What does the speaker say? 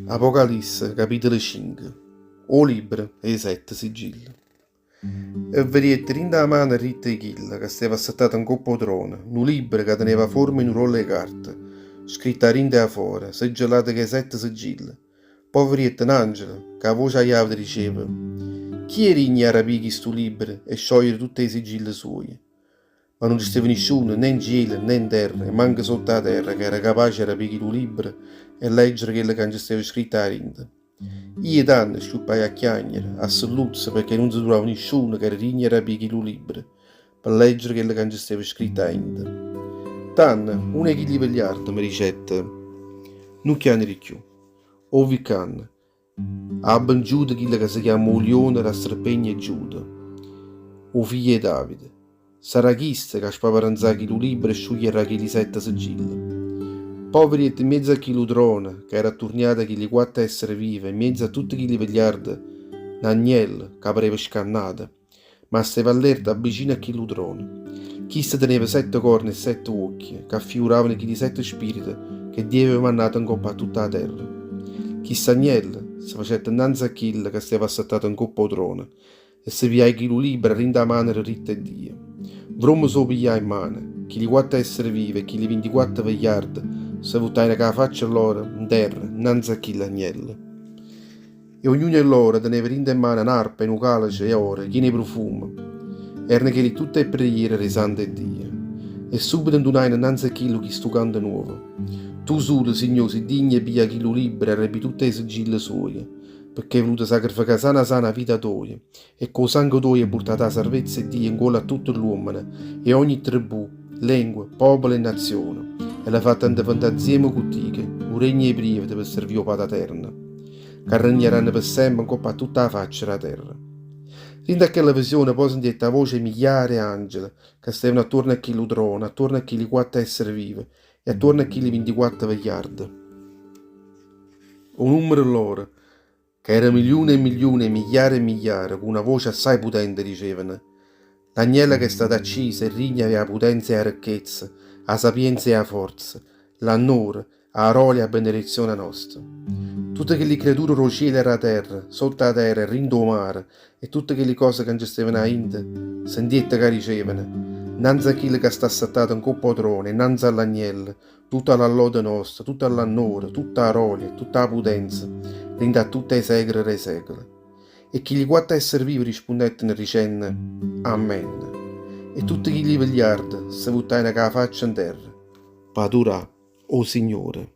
Apocalisse, capitolo 5. O libro e i 7 sigilli. E vedete in la mano ritta di chilla che stava assettata in coppo trono, un libro che teneva forma in un rollo di carte, scritta rinda fuori, segellata che 7 sigilli. Poverietto un angelo, che a voce a chiave diceva: chi è rigna a rapire sto libro e sciogliere tutte i sigilli suoi? Ma non ci stava nessuno, né in cielo né in terra, e manco sotto la terra, che era capace di rapire il libro e leggere quello che ci stava scritto a rinda. Io tanto sciuppai a chiagnere, a salluzza, perché non si trovava nessuno che era rigna a rapire il libro, per leggere quello che ci stava scritto a rinda. Tanto, uno che gli vegliardo mi ricette, non chiamare più, o vi canna. Abban Giuda quello che si chiama Ulione, Rastrapegna e Giuda, o figlio di Davide. Sarà chista che spaparanzà chi lo libro e scioglierà chi li 7 sigilli. Poveri in mezzo a chi lo trona, che era attorniata chi li 4 essere vive, in mezzo a tutti chi li vegliarda, l'agnello che pareva scannata, ma stava allerta vicino a chi lo trona. Chista teneva 7 corna e 7 occhi, che affiguravano chi li 7 spiriti che Dio aveva mandato in coppa a tutta la terra. Chista agnello si faceva innanzi a chi che stava assettato in coppa al trono, e si piai chi lo libro rinda a mano ritta e Dio. Vromo so pigliai in mano, chi li 4 essere vive e chi li 24 vegliardi, se vuttaina che la faccia loro in terra, innanzi a chi l'agnello. E ognuno di loro teneva rinda in mano un'arpa e un calice e ore, pieni di profumo. Erano che li tutte preghiere risante a Dio. E subito indunaina innanzi a chi sto canto nuovo. Tu solo, Signore, si digni e piglia chi lo libera e repi tutte le sigille sue, perché hai voluto sacrificare sana vita tua, e con sangue tuo hai portato la salvezza di Dio in gola a tutto l'uomo, e ogni tribù, lingua, popolo e nazione, e l'ha fatta indipendere insieme con te, un regno di prive per servire il Padre eterno, che regneranno per sempre in coppa a tutta la faccia della terra. Rinda a quella visione poi sentite la voce di migliaia di angeli che stavano attorno a chi lo trono, attorno a chi li 4 esseri vivi e attorno a chi li 24 vegliardi. Un numero loro, che era milioni e milioni, migliaia e migliaia, con una voce assai potente dicevano: l'agnella che è stata accisa e regna la potenza e la ricchezza, la sapienza e la forza, l'annore, la rolia e la benedizione nostra. Tutte quelle creature ro cielo e la terra, sotto la terra, rindo mare, e tutte quelle cose che non ci stavano a inde, sentiette che ricevano, innanzi a chi che sta assettato in coppa trono, innanzi all'agnello, tutta la lode nostra, tutta l'annore, tutta la rolia, tutta la potenza, rinda a tutte i secoli e i secoli. E chi gli 4 esseri vivi rispondettero dicendo Amen. E tutti chi gli vegliardi se buttarono che la faccia in terra. Padurà, o Signore.